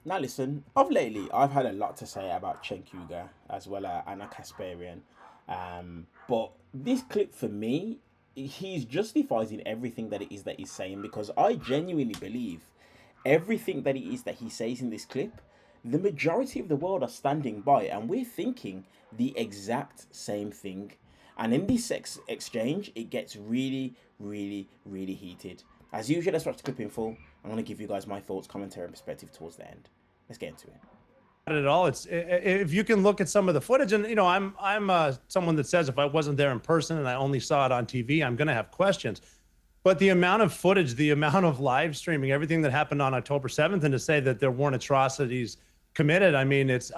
Now listen, of lately, I've had a lot to say about Cenk Uygur as well as Anna Kasparian. But this clip for me, he's justifying everything that it is that he's saying because I genuinely believe everything that it is that he says in this clip, the majority of the world are standing by and we're thinking the exact same thing. And in this exchange, it gets really, really, really heated. As usual, let's watch the clip in full. I'm going to give you guys my thoughts, commentary, and perspective towards the end. Let's get into it. At all. It's if you can look at some of the footage, and you know, I'm someone that says if I wasn't there in person and I only saw it on TV, I'm going to have questions. But the amount of footage, the amount of live streaming, everything that happened on October 7th, and to say that there weren't atrocities committed, I mean, it's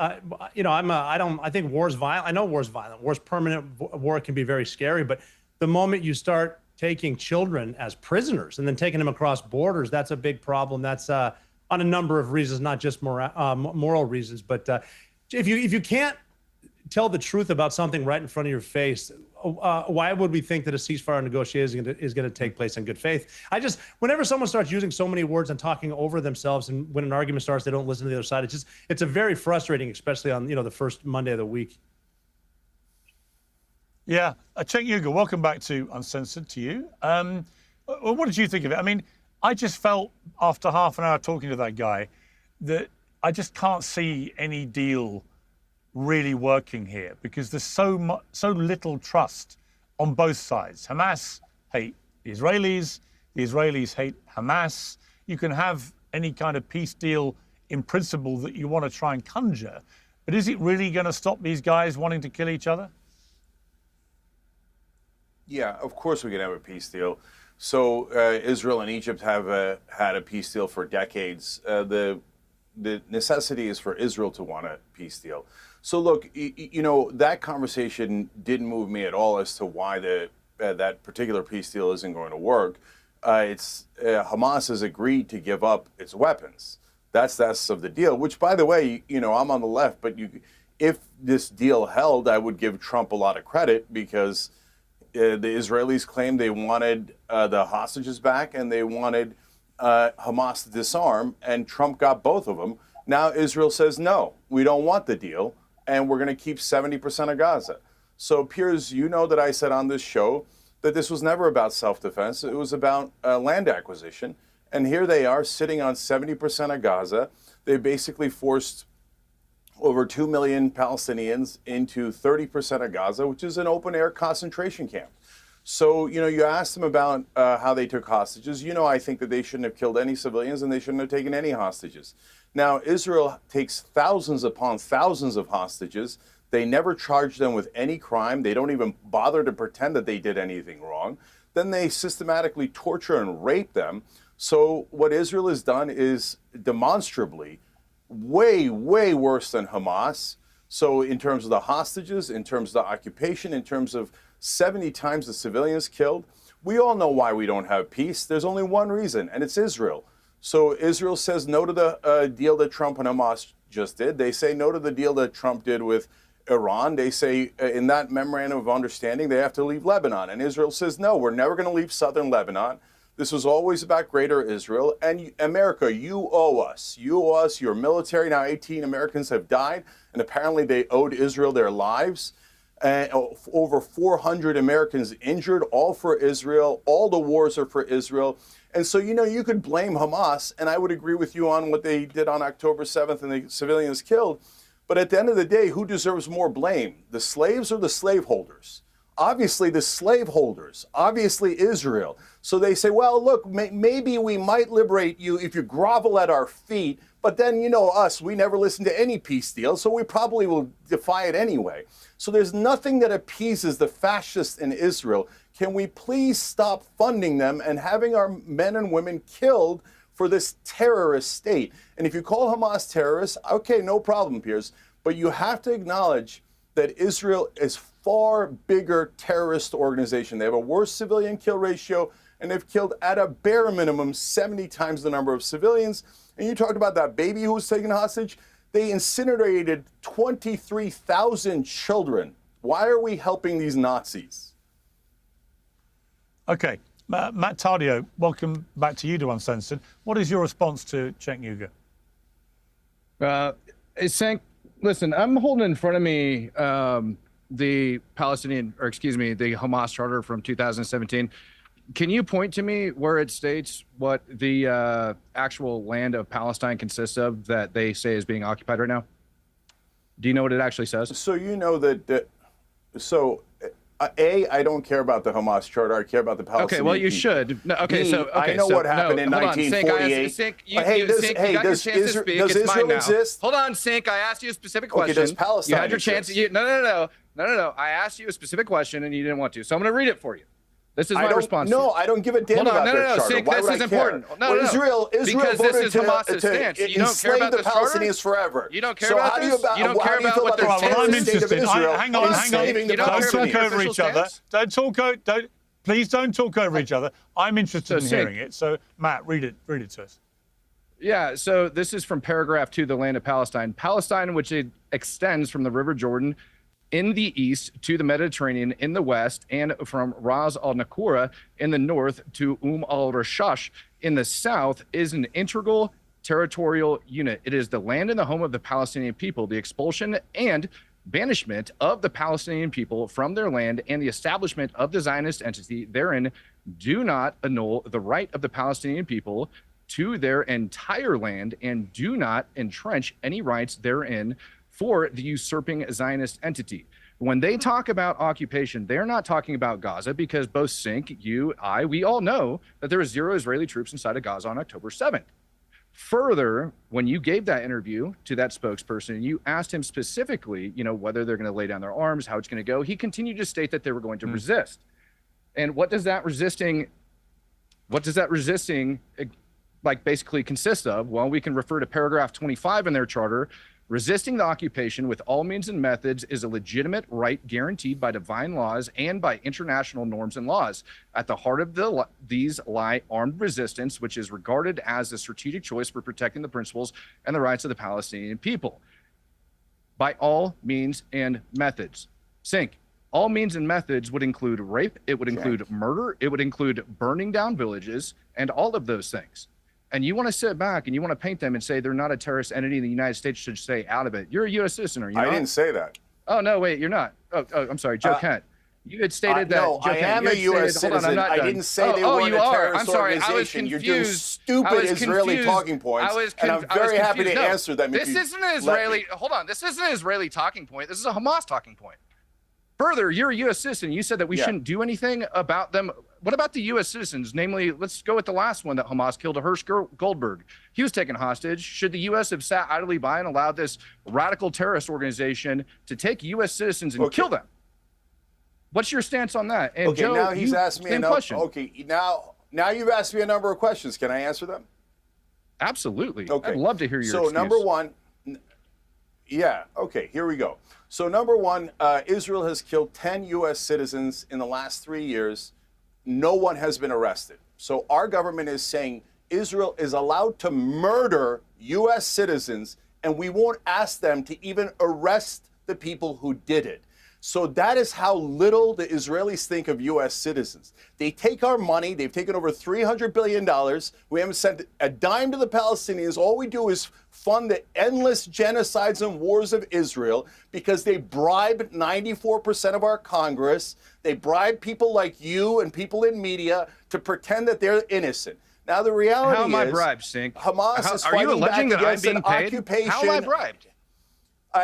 you know, I think war's violent. I know war's violent. War's permanent. War can be very scary, but the moment you start taking children as prisoners and then taking them across borders, that's a big problem. That's on a number of reasons, not just moral reasons. But if you can't tell the truth about something right in front of your face, why would we think that a ceasefire negotiation is going to take place in good faith? Whenever someone starts using so many words and talking over themselves, and when an argument starts, they don't listen to the other side. It's a very frustrating, especially on the first Monday of the week. Yeah, Cenk Uygur, welcome back to Uncensored. To you. What did you think of it? I mean, I just felt after half an hour talking to that guy that I just can't see any deal really working here because there's so little trust on both sides. Hamas hate the Israelis hate Hamas. You can have any kind of peace deal in principle that you want to try and conjure, but is it really going to stop these guys wanting to kill each other? Yeah, of course we can have a peace deal. So Israel and Egypt have had a peace deal for decades. The necessity is for Israel to want a peace deal. So look, you know, that conversation didn't move me at all as to why that particular peace deal isn't going to work. Hamas has agreed to give up its weapons. That's of the deal. Which, by the way, you know, I'm on the left, but if this deal held, I would give Trump a lot of credit because the Israelis claimed they wanted the hostages back and they wanted Hamas to disarm, and Trump got both of them. Now Israel says, no, we don't want the deal, and we're going to keep 70% of Gaza. So, Piers, you know that I said on this show that this was never about self-defense. It was about land acquisition. And here they are sitting on 70% of Gaza. They basically forced over 2 million Palestinians into 30% of Gaza, which is an open-air concentration camp. So, you know, you asked them about how they took hostages. You know, I think that they shouldn't have killed any civilians and they shouldn't have taken any hostages. Now, Israel takes thousands upon thousands of hostages. They never charge them with any crime. They don't even bother to pretend that they did anything wrong. Then they systematically torture and rape them. So what Israel has done is demonstrably way, way worse than Hamas. So in terms of the hostages, in terms of the occupation, in terms of 70 times the civilians killed, we all know why we don't have peace. There's only one reason, and it's Israel. So Israel says no to the deal that Trump and Hamas just did. They say no to the deal that Trump did with Iran. They say in that memorandum of understanding, they have to leave Lebanon. And Israel says, no, we're never going to leave southern Lebanon. This was always about greater Israel. And America, you owe us. You owe us your military. Now 18 Americans have died, and apparently they owed Israel their lives. Over 400 Americans injured, all for Israel. All the wars are for Israel. And so, you know, you could blame Hamas, and I would agree with you on what they did on October 7th and the civilians killed. But at the end of the day, who deserves more blame, the slaves or the slaveholders? Obviously, the slaveholders, obviously Israel. So they say, well, look, maybe we might liberate you if you grovel at our feet. But then, you know, us, we never listen to any peace deal, so we probably will defy it anyway. So there's nothing that appeases the fascists in Israel. Can we please stop funding them and having our men and women killed for this terrorist state? And if you call Hamas terrorists, okay, no problem, Piers. But you have to acknowledge that Israel is far bigger terrorist organization. They have a worse civilian kill ratio, and they've killed at a bare minimum 70 times the number of civilians. And you talked about that baby who was taken hostage. They incinerated 23,000 children. Why are we helping these Nazis? Okay, Matt Tardio, welcome back to you to Uncensored. What is your response to Cenk Uygur? Hey, Cenk, listen, I'm holding in front of me the Hamas charter from 2017. Can you point to me where it states what the actual land of Palestine consists of that they say is being occupied right now? Do you know what it actually says? So you know that. I don't care about the Hamas charter. I care about the Palestinian. Okay, well, you people. should. No, okay, B, so okay, I know so, what happened in hold on, 1948. Cenk, Hey, does Israel exist? Hold on, Cenk. I asked you a specific question. Okay, does Palestine You had your chance. exist? No. I asked you a specific question and you didn't want to. So I'm going to read it for you. This is my response. No, I don't give a damn about their charter. Cenk, Why this would is I care? important. No, Israel because voted this is Hamas's stance. to You don't care enslave about the this charter? Palestinians forever. You don't care so about how do you this? about, You don't how care do you about feel what about they're the Well, I'm saying? state of interested. Israel Hang on. enslaving the You don't care Don't about talk your over official each other. stance? Please don't talk over each other. I'm interested in So, hearing it. So, Matt, read it to us. Yeah, so this is from paragraph 2, the land of Palestine. Palestine, which it extends from the River Jordan in the east to the Mediterranean in the west, and from Ras al-Nakura in the north to al-Rashash in the south, is an integral territorial unit. It is the land and the home of the Palestinian people. The expulsion and banishment of the Palestinian people from their land and the establishment of the Zionist entity therein do not annul the right of the Palestinian people to their entire land and do not entrench any rights therein for the usurping Zionist entity. When they talk about occupation, they're not talking about Gaza, because both Cenk, you, we all know that there were 0 Israeli troops inside of Gaza on October 7th. Further, when you gave that interview to that spokesperson, you asked him specifically, whether they're going to lay down their arms, how it's going to go. He continued to state that they were going to resist. And what does that resisting basically consist of? Well, we can refer to paragraph 25 in their charter. Resisting the occupation with all means and methods is a legitimate right guaranteed by divine laws and by international norms and laws. At the heart of these lie armed resistance, which is regarded as a strategic choice for protecting the principles and the rights of the Palestinian people. By all means and methods. Cenk, all means and methods would include rape, it would include murder, it would include burning down villages, and all of those things. And you want to sit back and you want to paint them and say they're not a terrorist entity and the United States should stay out of it. You're a U.S. citizen, are you not? I didn't say that. Oh, no, wait, you're not. Oh, I'm sorry, Joe Kent. You had stated that. No, Joe I Kent, am a U.S. citizen. I didn't say they weren't a terrorist organization. You're doing stupid Israeli talking points, and I'm very happy to answer them. This isn't an Israeli. Hold on. This isn't an Israeli talking point. This is a Hamas talking point. Further, you're a U.S. citizen. You said that we shouldn't do anything about them. What about the U.S. citizens? Namely, let's go with the last one that Hamas killed, Hirsch Goldberg. He was taken hostage. Should the U.S. have sat idly by and allowed this radical terrorist organization to take U.S. citizens and kill them? What's your stance on that? And Joe, now he's asked me another question. Okay, now you've asked me a number of questions. Can I answer them? Absolutely. Okay. I'd love to hear your So excuse. number one, okay, here we go. So number one, Israel has killed 10 U.S. citizens in the last 3 years. No one has been arrested. So our government is saying Israel is allowed to murder U.S. citizens, and we won't ask them to even arrest the people who did it. So that is how little the Israelis think of U.S. citizens. They take our money. They've taken over $300 billion. We haven't sent a dime to the Palestinians. All we do is fund the endless genocides and wars of Israel because they bribe 94% of our Congress. They bribe people like you and people in media to pretend that they're innocent. Now, the reality is... How am I bribed, Cenk? Hamas is are you fighting alleging back that I'm against being an paid? occupation... How am I bribed?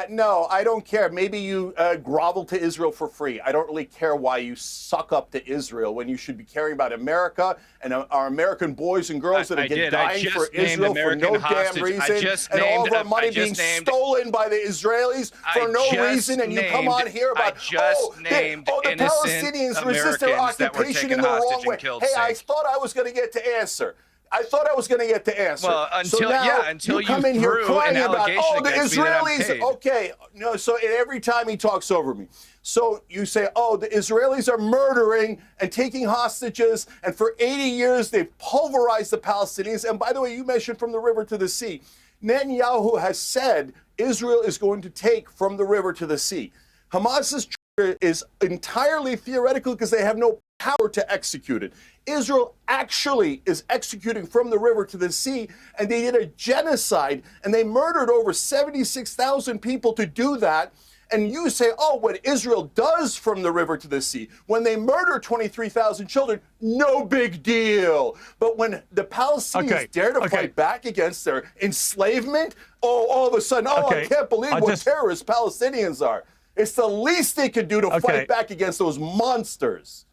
No, I don't care. Maybe you grovel to Israel for free. I don't really care why you suck up to Israel when you should be caring about America and our American boys and girls that are dying for Israel for no damn reason, and all of our money being stolen by the Israelis for no reason, and you come on here about, the Palestinians resist their occupation in the wrong way. Hey, I thought I was going to get to answer. Well, until you come in here crying about, the Israelis. Okay, no. So every time he talks over me, so you say, the Israelis are murdering and taking hostages, and for 80 years they've pulverized the Palestinians. And by the way, you mentioned from the river to the sea. Netanyahu has said Israel is going to take from the river to the sea. Hamas's charter is entirely theoretical because they have no power to execute it. Israel actually is executing from the river to the sea, and they did a genocide, and they murdered over 76,000 people to do that. And you say, oh, what Israel does from the river to the sea, when they murder 23,000 children, no big deal. But when the Palestinians dare to fight back against their enslavement, all of a sudden, I can't believe what terrorist Palestinians are. It's the least they could do to fight back against those monsters.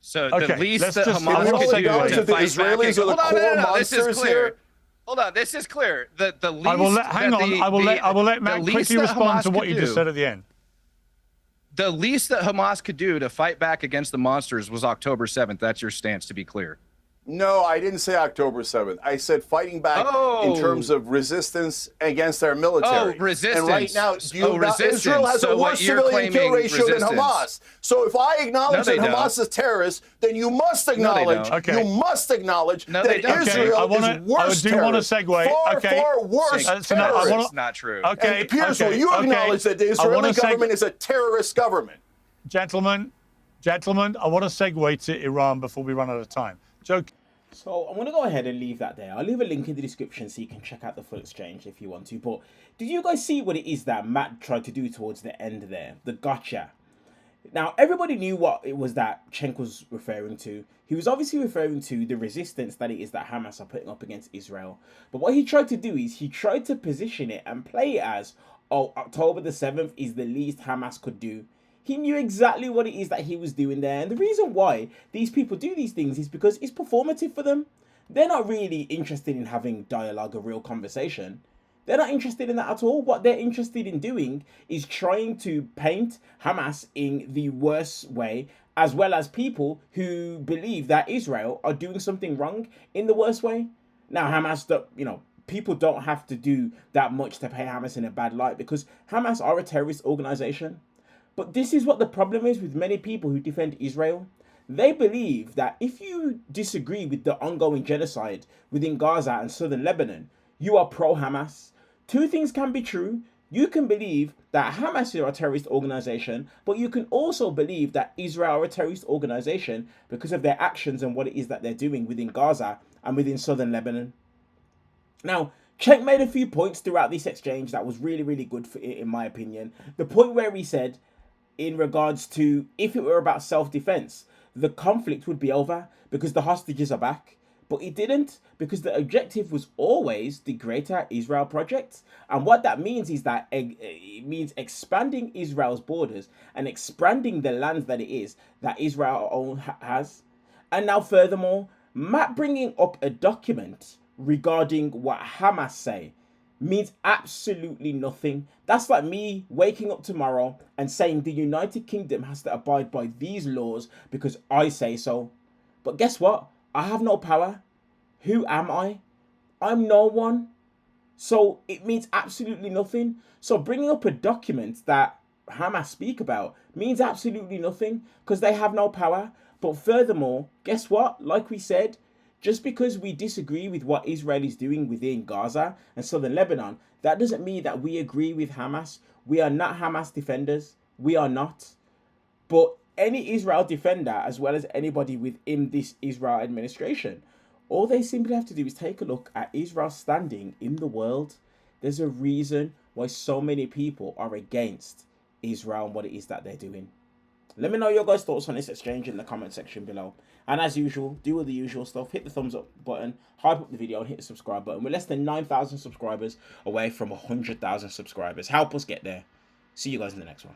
So the least that Hamas could do to fight Israelis back. are the core monsters here. Hold on, this is clear. The least I will let Matt quickly respond to what you just said at the end. The least that Hamas could do to fight back against the monsters was October 7th. That's your stance, to be clear. No, I didn't say October 7th. I said fighting back in terms of resistance against our military. Oh, resistance. And right now, Israel has a worse civilian kill ratio than Hamas. So if I acknowledge that Hamas is terrorist, then you must acknowledge, that Israel is worse terrorist. Far worse terrorist. That's not true. Okay, and Piers, will you acknowledge that the Israeli government is a terrorist government? Gentlemen, I want to segue to Iran before we run out of time. Joe. So I'm going to go ahead and leave that there. I'll leave a link in the description so you can check out the full exchange if you want to. But did you guys see what it is that Matt tried to do towards the end there? The gotcha. Now, everybody knew what it was that Cenk was referring to. He was obviously referring to the resistance that it is that Hamas are putting up against Israel. But what he tried to do is he tried to position it and play it as, oh, October the 7th is the least Hamas could do. He knew exactly what it is that he was doing there. And the reason why these people do these things is because it's performative for them. They're not really interested in having dialogue, a real conversation. They're not interested in that at all. What they're interested in doing is trying to paint Hamas in the worst way, as well as people who believe that Israel are doing something wrong in the worst way. Now, Hamas, people don't have to do that much to paint Hamas in a bad light because Hamas are a terrorist organization. But this is what the problem is with many people who defend Israel. They believe that if you disagree with the ongoing genocide within Gaza and southern Lebanon, you are pro-Hamas. Two things can be true. You can believe that Hamas is a terrorist organization, but you can also believe that Israel are a terrorist organization because of their actions and what it is that they're doing within Gaza and within southern Lebanon. Now, Cenk made a few points throughout this exchange that was really, really good in my opinion. The point where he said, in regards to if it were about self-defense, the conflict would be over because the hostages are back. But it didn't, because the objective was always the Greater Israel Project. And what that means is that it means expanding Israel's borders and expanding the lands that it is that Israel has. And now furthermore, Matt bringing up a document regarding what Hamas say means absolutely nothing. That's like me waking up tomorrow and saying the United Kingdom has to abide by these laws because I say so. But guess what? I have no power. Who am I? I'm no one. So it means absolutely nothing. So bringing up a document that Hamas speak about means absolutely nothing because they have no power. But furthermore, guess what? Like we said, just because we disagree with what Israel is doing within Gaza and southern Lebanon, that doesn't mean that we agree with Hamas. We are not Hamas defenders. We are not. But any Israel defender, as well as anybody within this Israel administration, all they simply have to do is take a look at Israel's standing in the world. There's a reason why so many people are against Israel and what it is that they're doing. Let me know your guys' thoughts on this exchange in the comment section below. And as usual, do all the usual stuff. Hit the thumbs up button, hype up the video, and hit the subscribe button. We're less than 9,000 subscribers away from 100,000 subscribers. Help us get there. See you guys in the next one.